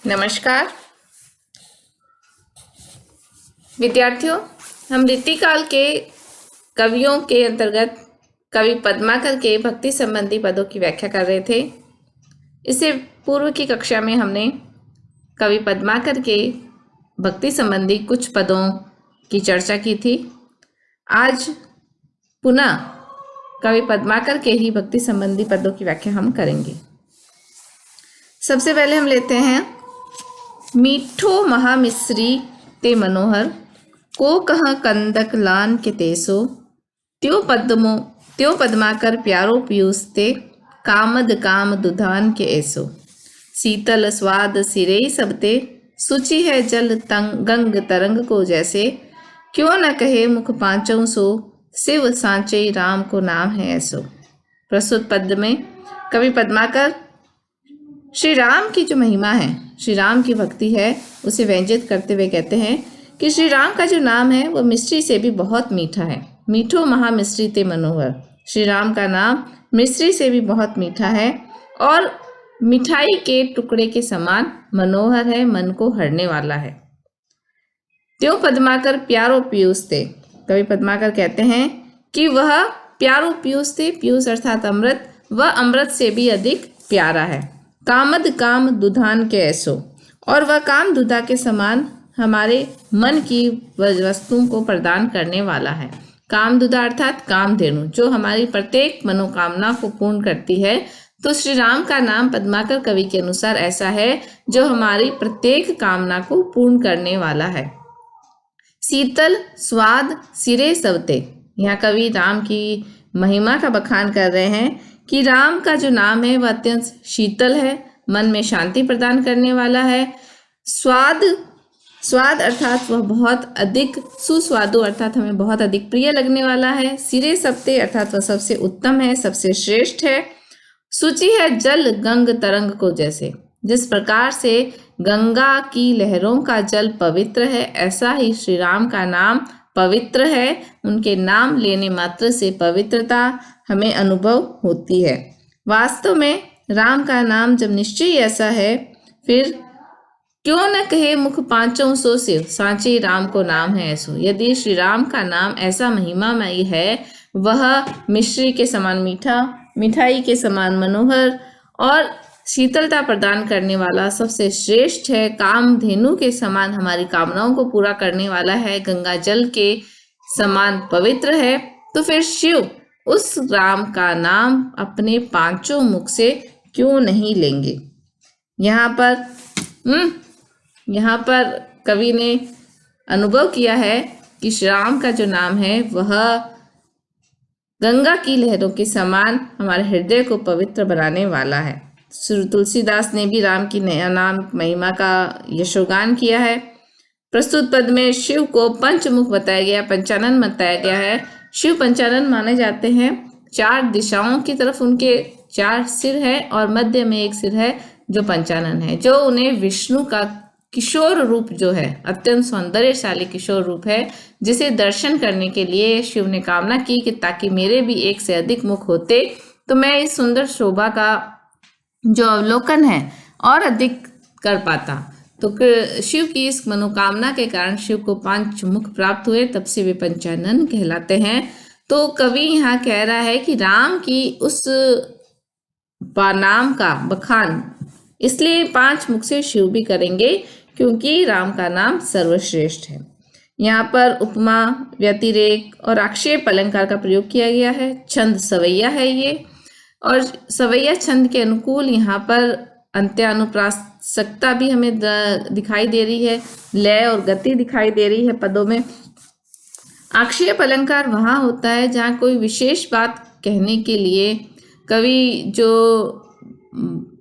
नमस्कार विद्यार्थियों, हम रीतिकाल के कवियों के अंतर्गत कवि पद्माकर के भक्ति संबंधी पदों की व्याख्या कर रहे थे। इससे पूर्व की कक्षा में हमने कवि पद्माकर के भक्ति संबंधी कुछ पदों की चर्चा की थी। आज पुनः कवि पद्माकर के ही भक्ति संबंधी पदों की व्याख्या हम करेंगे। सबसे पहले हम लेते हैं मीठो महामिश्री ते मनोहर को कह कंदक लान के तेसो त्यो पद्माकर प्यारो पीयूष ते कामद काम दुधान के ऐसो शीतल स्वाद सिरे सबते सुचि है जल गंग तरंग को जैसे क्यों न कहे मुख पांचों सो शिव सांचे राम को नाम है ऐसो। प्रस्तुत पद में कवि पद्माकर श्री राम की जो महिमा है, श्री राम की भक्ति है, उसे व्यंजित करते हुए कहते हैं कि श्री राम का जो नाम है वह मिश्री से भी बहुत मीठा है। मीठो महामिश्री ते मनोहर, श्री राम का नाम मिश्री से भी बहुत मीठा है और मिठाई के टुकड़े के समान मनोहर है, मन को हरने वाला है। त्यों पद्माकर प्यारो पीयूष ते, कवि पद्माकर कहते हैं कि वह प्यारो पीयूष थे, पीयूष अर्थात अमृत, वह अमृत से भी अधिक प्यारा है। कामद काम दुधान के ऐसो, और वह काम दुधा के समान हमारे मन की वस्तुओं को प्रदान करने वाला है। काम दुधा अर्थात कामधेनु, जो हमारी प्रत्येक मनोकामना को पूर्ण करती है। तो श्री राम का नाम पद्माकर कवि के अनुसार ऐसा है जो हमारी प्रत्येक कामना को पूर्ण करने वाला है। शीतल स्वाद सिरे सवते, यहाँ कवि राम की महिमा का बखान कर रहे हैं कि राम का जो नाम है वह अत्यंत शीतल है, मन में शांति प्रदान करने वाला है। स्वाद अर्थात वह बहुत अधिक सुस्वादु अर्थात हमें बहुत अधिक प्रिय लगने वाला है। सिरे सप्ते अर्थात वह सबसे उत्तम है, सबसे श्रेष्ठ है। सूची है जल गंग तरंग को जैसे, जिस प्रकार से गंगा की लहरों का जल पवित्र है, ऐसा ही श्री राम का नाम पवित्र है। उनके नाम लेने मात्र से पवित्रता हमें अनुभव होती है। वास्तव में राम का नाम जब निश्चय ऐसा है, फिर क्यों न कहे मुख पांचों सो शिव सांचे राम को नाम है ऐसो। यदि श्री राम का नाम ऐसा महिमामयी है, वह मिश्री के समान मीठा, मिठाई के समान मनोहर और शीतलता प्रदान करने वाला सबसे श्रेष्ठ है, कामधेनु के समान हमारी कामनाओं को पूरा करने वाला है, गंगा जल के समान पवित्र है, तो फिर शिव उस राम का नाम अपने पांचों मुख से क्यों नहीं लेंगे। यहाँ पर कवि ने अनुभव किया है कि श्री राम का जो नाम है वह गंगा की लहरों के समान हमारे हृदय को पवित्र बनाने वाला है। श्री तुलसीदास ने भी राम की नाम महिमा का यशोगान किया है। प्रस्तुत पद में शिव को पंचमुख बताया गया, पंचानन बताया गया है। शिव पंचानन माने जाते हैं। चार दिशाओं की तरफ उनके चार सिर है और मध्य में एक सिर है जो पंचानन है, जो उन्हें विष्णु का किशोर रूप जो है, अत्यंत सौंदर्यशाली किशोर रूप है, जिसे दर्शन करने के लिए शिव ने कामना की कि ताकि मेरे भी एक से अधिक मुख होते तो मैं इस सुंदर शोभा का जो अवलोकन है और अधिक कर पाता। तो शिव की इस मनोकामना के कारण शिव को पांच मुख प्राप्त हुए, तब से वे पंचानन कहलाते हैं। तो कवि यहाँ कह रहा है कि राम की उस नाम का बखान इसलिए पांच मुख से शिव भी करेंगे क्योंकि राम का नाम सर्वश्रेष्ठ है। यहाँ पर उपमा, व्यतिरेक और आक्षेप अलंकार का प्रयोग किया गया है। छंद सवैया है ये, और सवैया छंद के अनुकूल यहाँ पर अंत्यानुप्रासकता भी हमें दिखाई दे रही है, लय और गति दिखाई दे रही है पदों में। आक्षेप अलंकार वहाँ होता है जहाँ कोई विशेष बात कहने के लिए कवि जो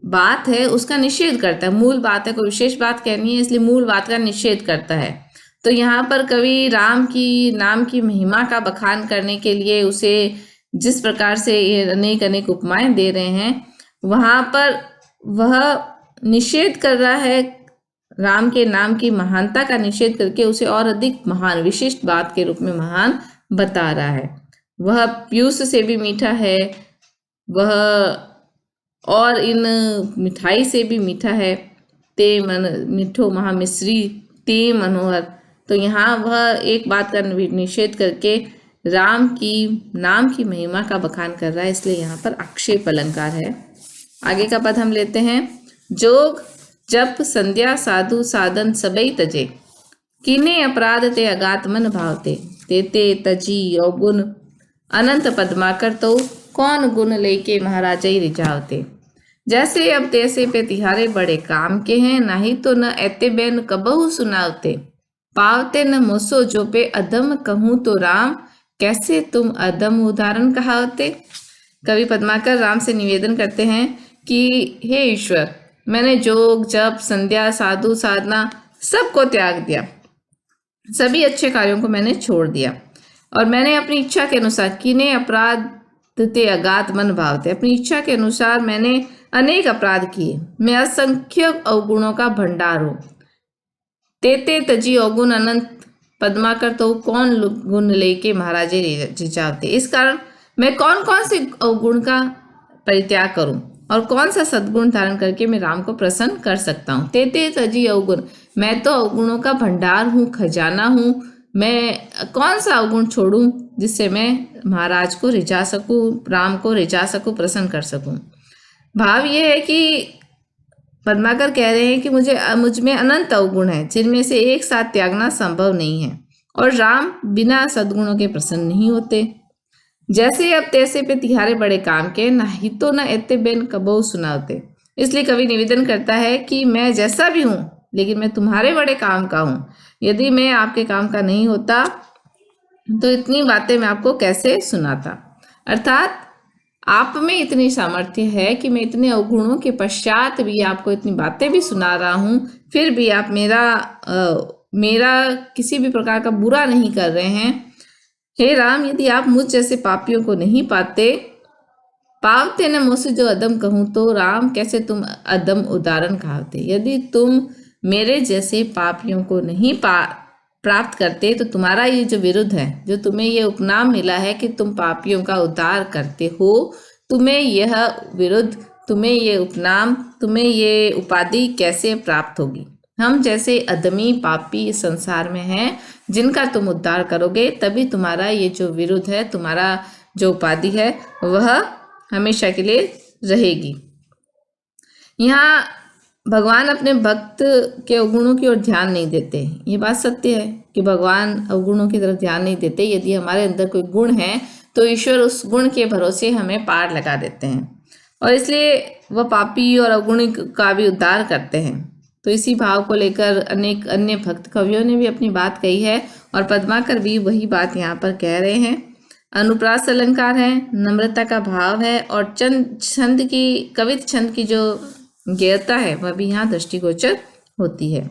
बात है उसका निषेध करता है। मूल बात है, कोई विशेष बात कहनी है, इसलिए मूल बात का निषेध करता है। तो यहाँ पर कवि राम की नाम की महिमा का बखान करने के लिए उसे जिस प्रकार से ये अनेक उपमाएं दे रहे हैं, वहाँ पर वह निषेध कर रहा है, राम के नाम की महानता का निषेध करके उसे और अधिक महान, विशिष्ट बात के रूप में महान बता रहा है। वह पीयूष से भी मीठा है, वह और इन मिठाई से भी मीठा है। ते मन मिठो महामिश्री ते मनोहर। तो यहाँ वह एक बात का निषेध करके राम की नाम की महिमा का बखान कर रहा है, इसलिए यहाँ पर आक्षेप अलंकार है। आगे का पद हम लेते हैं। जोग जप संध्या साधु साधन सबई तजे, किने अपराध ते अगात मन भावते, तेते तजी अवगुण अनंत पद्माकर तो, कौन गुण लेके महाराजा ही रिझावते। जैसे अब तैसे पे तिहारे बड़े काम के हैं, नहीं तो न ऐते बैन कबहू सुनावते, पावते न मोसो जो पे अधम कहूँ तो राम, कैसे तुम अधम उदाहरण कहावते। कवि पद्माकर राम से निवेदन करते हैं कि हे ईश्वर, मैंने जोग जप संध्या साधु साधना सबको त्याग दिया, सभी अच्छे कार्यों को मैंने छोड़ दिया, और मैंने अपनी इच्छा के अनुसार किने अपराध ते अगात मन भावते, अपनी इच्छा के अनुसार मैंने अनेक अपराध किए, मैं असंख्य अवगुणों का भंडार हूँ। तेते तजी अवगुण अनंत पद्माकर तो, कौन गुण लेके महाराजे रिझावते। इस कारण मैं कौन कौन से अवगुण का परित्याग करूं और कौन सा सद्गुण धारण करके मैं राम को प्रसन्न कर सकता हूँ। तेते तजी अवगुण, मैं तो अवगुणों का भंडार हूँ, खजाना हूँ, मैं कौन सा अवगुण छोड़ूं जिससे मैं महाराज को रिझा सकूं, राम को रिझा सकूं, प्रसन्न कर सकूं। भाव ये है कि पद्माकर कह रहे हैं कि मुझ में अनंत अवगुण है, जिनमें से एक साथ त्यागना संभव नहीं है, और राम बिना सद्गुणों के प्रसन्न नहीं होते। जैसे अब तैसे पे तिहारे बड़े काम के, नहीं तो न एते बेन कबो सुनावते। इसलिए कवि निवेदन करता है कि मैं जैसा भी हूं, लेकिन मैं तुम्हारे बड़े काम का हूं। यदि मैं आपके काम का नहीं होता तो इतनी बातें मैं आपको कैसे सुनाता। अर्थात आप में इतनी सामर्थ्य है कि मैं इतने अवगुणों के पश्चात भी आपको इतनी बातें भी सुना रहा हूं, फिर भी आप मेरा किसी भी प्रकार का बुरा नहीं कर रहे हैं। हे राम, यदि आप मुझ जैसे पापियों को नहीं पावते न मुझसे जो अदम कहूं तो राम, कैसे तुम अदम उदाहरण कहावते। यदि तुम मेरे जैसे पापियों को नहीं प्राप्त करते तो तुम्हारा ये जो विरुद्ध है, जो तुम्हें ये उपनाम मिला है कि तुम पापियों का उद्धार करते हो, तुम्हें यह विरुद्ध, तुम्हें ये उपनाम, तुम्हें ये उपाधि कैसे प्राप्त होगी। हम जैसे अदमी पापी संसार में हैं, जिनका तुम उद्धार करोगे, तभी तुम्हारा ये जो विरुद्ध है, तुम्हारा जो उपाधि है, वह हमेशा के लिए रहेगी। यहाँ भगवान अपने भक्त के अवगुणों की ओर ध्यान नहीं देते। ये बात सत्य है कि भगवान अवगुणों की तरफ ध्यान नहीं देते। यदि हमारे अंदर कोई गुण है तो ईश्वर उस गुण के भरोसे हमें पार लगा देते हैं, और इसलिए वह पापी और अवगुणी का भी उद्धार करते हैं। तो इसी भाव को लेकर अनेक अन्य भक्त कवियों ने भी अपनी बात कही है, और पद्माकर भी वही बात यहाँ पर कह रहे हैं। अनुप्रास अलंकार है, नम्रता का भाव है, और छंद की, कवित छंद की जो गहरता है वह भी यहाँ दृष्टिगोचर होती है।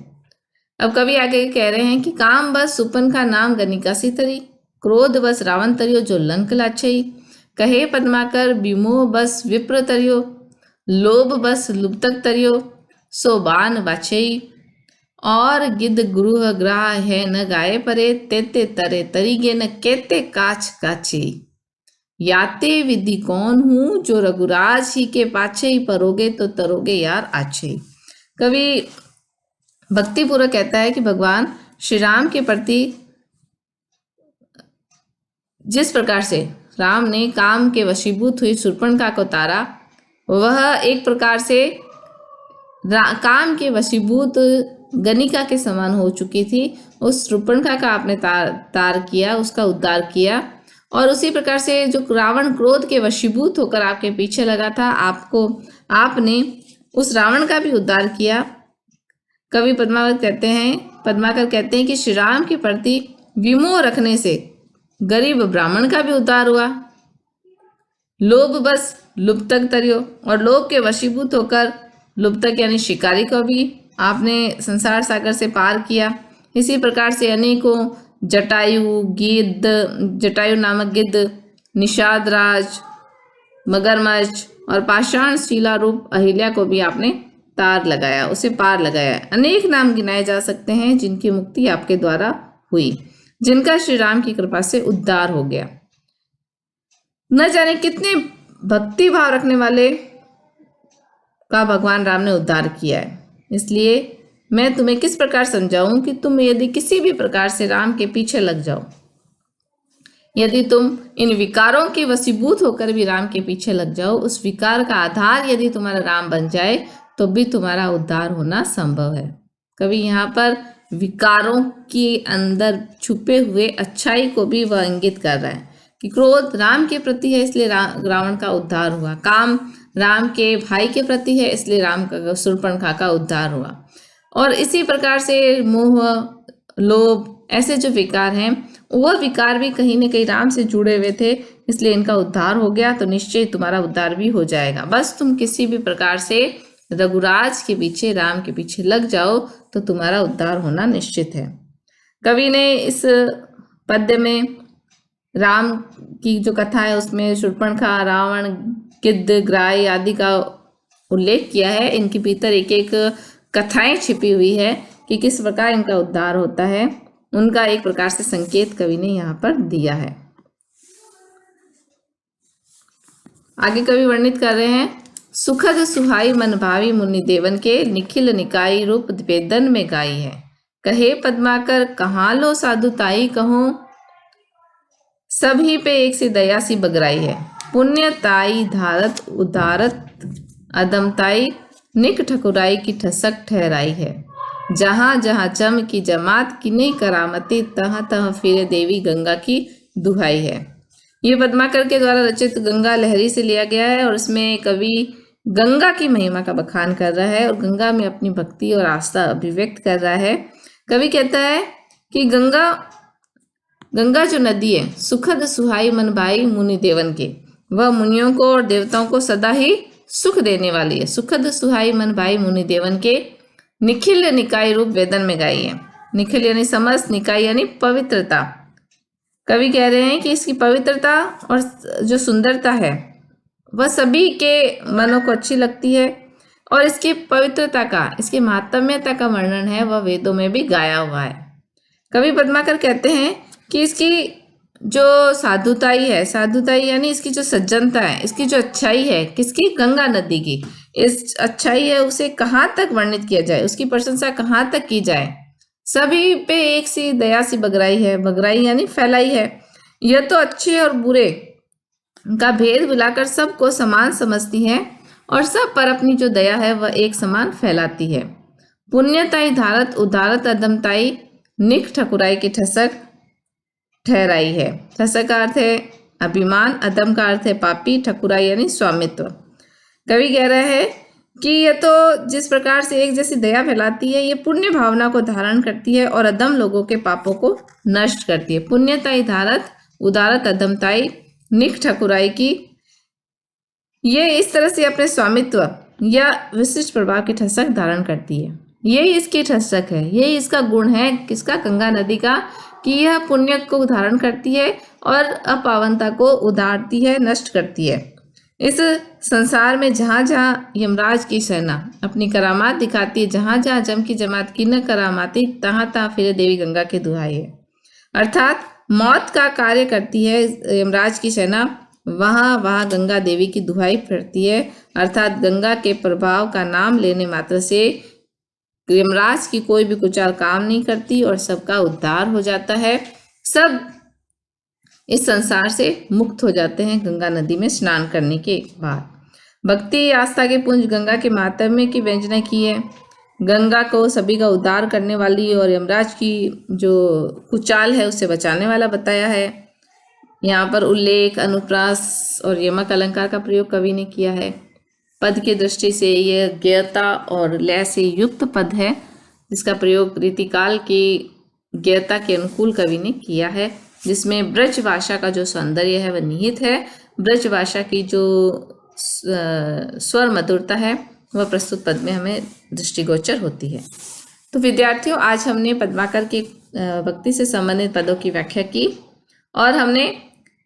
अब कवि आगे कह रहे हैं कि काम बस सुपन का नाम गनिका सी तरी, क्रोध बस रावण तरियो जो लंक लाछई, कहे पद्माकर विमोह बस विप्र तरियो, लोभ बस लुब्धक तरियो सो बान बाछई, और गिद्ध गृह ग्राह है न गाये परे, तेते तरे तरीगे न केते काछ काछी, याते विधि कौन हूँ जो रघुराज ही के पाछे ही परोगे तो तरोगे यार आछे। कवि भक्तिपूर्वक कहता है कि भगवान श्री राम के प्रति जिस प्रकार से राम ने काम के वशीभूत हुई शूर्पणखा को तारा, वह एक प्रकार से काम के वशीभूत गणिका के समान हो चुकी थी। उस शूर्पणखा का आपने तार किया, उसका उद्धार किया, और उसी प्रकार से जो रावण क्रोध के वशीभूत होकर आपके पीछे लगा था, आपने उस रावण का भी उद्धार किया। कवि पद्माकर कहते हैं कि श्री राम के प्रति विमोह रखने से गरीब ब्राह्मण का भी उद्धार हुआ। लोभ बस लुब्धक तरियो, और लोभ के वशीभूत होकर लुब्धक यानी शिकारी को भी आपने संसार सागर से पार किया। इसी प्रकार से अनेकों जटायु नामक गिद्ध, निषाद राज, मगरमच्छ और पाषाण शिला रूप अहिल्या को भी आपने तार लगाया, उसे पार लगाया। अनेक नाम गिनाए जा सकते हैं जिनकी मुक्ति आपके द्वारा हुई, जिनका श्री राम की कृपा से उद्धार हो गया। न जाने कितने भक्ति भाव रखने वाले का भगवान राम ने उद्धार किया है। इसलिए मैं तुम्हें किस प्रकार समझाऊं कि तुम यदि किसी भी प्रकार से राम के पीछे लग जाओ, यदि तुम इन विकारों के वशीभूत होकर भी राम के पीछे लग जाओ, उस विकार का आधार यदि तुम्हारा राम बन जाए, तो भी तुम्हारा उद्धार होना संभव है। कभी यहाँ पर विकारों के अंदर छुपे हुए अच्छाई को भी वह इंगित कर रहा है कि क्रोध राम के प्रति है, इसलिए रावण का उद्धार हुआ। काम राम के भाई के प्रति है, इसलिए राम का शूर्पणखा का उद्धार हुआ। और इसी प्रकार से मोह, लोभ, ऐसे जो विकार हैं, वह विकार भी कहीं न कहीं राम से जुड़े हुए थे, इसलिए इनका उद्धार हो गया। तो निश्चय तुम्हारा उद्धार भी हो जाएगा। बस तुम किसी भी प्रकार से रघुराज के पीछे, राम के पीछे लग जाओ, तो तुम्हारा उद्धार होना निश्चित है। कवि ने इस पद्य में राम की जो कथा है उसमें शूर्पणखा, रावण, गिद्ध, ग्राही आदि का उल्लेख किया है। इनके भीतर एक एक कथाएं छिपी हुई है कि किस प्रकार इनका उद्धार होता है, उनका एक प्रकार से संकेत कवि ने यहाँ पर दिया है। आगे कवि वर्णित कर रहे हैं, सुखद सुहाई मन भावी मुनि देवन के, निखिल निकाई रूप वेदन में गाई है। कहे पद्माकर कहाँ लो साधुताई, कहो सभी पे एक सी दया सी बगराई है। पुण्यताई धारत उदारत अदमताई, निक ठकुराई की ठसक ठहराई है। जहाँ जहाँ चम की जमात की नहीं करामती, तहाँ तहाँ फिरे देवी गंगा की दुहाई है। ये पद्माकर के द्वारा रचित गंगा लहरी से लिया गया है और इसमें कवि गंगा की महिमा का बखान कर रहा है और गंगा में अपनी भक्ति और आस्था अभिव्यक्त कर रहा है। कवि कहता है कि गंगा जो नदी है, सुखद सुहाई मन भाई मुनि देवन के, वह मुनियों को और देवताओं को सदा ही सुख देने वाली है। सुखद सुहाई मन भाई मुनि देवन के, निखिल निकाय रूप वेदन में गाई है। निखिल यानी समस्त, निकाय यानी पवित्रता। कवि कह रहे हैं कि इसकी पवित्रता और जो सुंदरता है वह सभी के मनों को अच्छी लगती है और इसकी पवित्रता का, इसकी महात्म्यता का वर्णन है वह वेदों में भी गाया हुआ है। कवि पद्माकर कहते हैं कि इसकी जो साधुताई है, साधुताई यानी इसकी जो सज्जनता है, इसकी जो अच्छाई है, किसकी, गंगा नदी की, इस अच्छाई है उसे कहाँ तक वर्णित किया जाए, उसकी प्रशंसा कहाँ तक की जाए। सभी पे एक सी दया सी बगराई है। बगराई यानी फैलाई है। यह तो अच्छे और बुरे का भेद बुलाकर सबको समान समझती है और सब पर अपनी जो दया है वह एक समान फैलाती है। पुण्यताई धारत उदारत अदमताई, निक ठकुराई की ठसक ठहराई है। ठसक का अर्थ है अभिमान, अदम का अर्थ है पापी, ठकुराई यानी स्वामित्व। कवि कह रहा है कि यह तो जिस प्रकार से एक जैसी दया फैलाती है, ये पुण्य भावना को धारण करती है और अदम लोगों के पापों को नष्ट करती है। पुण्यताई धारत उदारत अदमताई, निक ठकुराई की, ये इस तरह से अपने स्वामित्व या विशिष्ट प्रभाव की ठसक धारण करती है। यही इसकी ठसक है, यही इसका गुण है, किसका, गंगा नदी का, कि यह पुण्य को धारण करती है और अपावनता को उदारती है, नष्ट करती है। इस संसार में जहाँ जहाँ यमराज की सेना अपनी करामात दिखाती है, जहाँ जहाँ जम की जमात की न करामाती, तहाँ तहाँ फिर देवी गंगा की दुहाई है। अर्थात मौत का कार्य करती है यमराज की सेना, वहाँ वहाँ गंगा देवी की दुहाई फिरती है। अर्थात गंगा के प्रभाव का नाम लेने मात्र से यमराज की कोई भी कुचाल काम नहीं करती और सबका उद्धार हो जाता है। सब इस संसार से मुक्त हो जाते हैं गंगा नदी में स्नान करने के बाद। भक्ति आस्था के पुंज गंगा के महात्म्य की व्यंजना की है। गंगा को सभी का उद्धार करने वाली और यमराज की जो कुचाल है उससे बचाने वाला बताया है। यहाँ पर उल्लेख, अनुप्रास और यमक अलंकार का प्रयोग कवि ने किया है। पद की दृष्टि से यह ज्ञता और लय से युक्त पद है, जिसका प्रयोग रीतिकाल की ज्ञता के अनुकूल कवि ने किया है, जिसमें ब्रज भाषा का जो सौंदर्य है वह निहित है। ब्रज भाषा की जो स्वर मधुरता है वह प्रस्तुत पद में हमें दृष्टिगोचर होती है। तो विद्यार्थियों, आज हमने पद्माकर के भक्ति से संबंधित पदों की व्याख्या की और हमने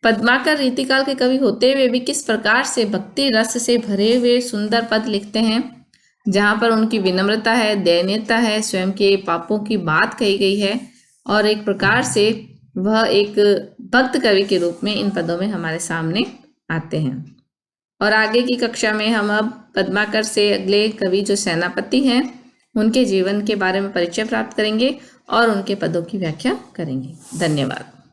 पद्माकर रीतिकाल के कवि होते हुए भी किस प्रकार से भक्ति रस से भरे हुए सुंदर पद लिखते हैं, जहाँ पर उनकी विनम्रता है, दयनीयता है, स्वयं के पापों की बात कही गई है और एक प्रकार से वह एक भक्त कवि के रूप में इन पदों में हमारे सामने आते हैं। और आगे की कक्षा में हम अब पद्माकर से अगले कवि जो सेनापति हैं उनके जीवन के बारे में परिचय प्राप्त करेंगे और उनके पदों की व्याख्या करेंगे। धन्यवाद।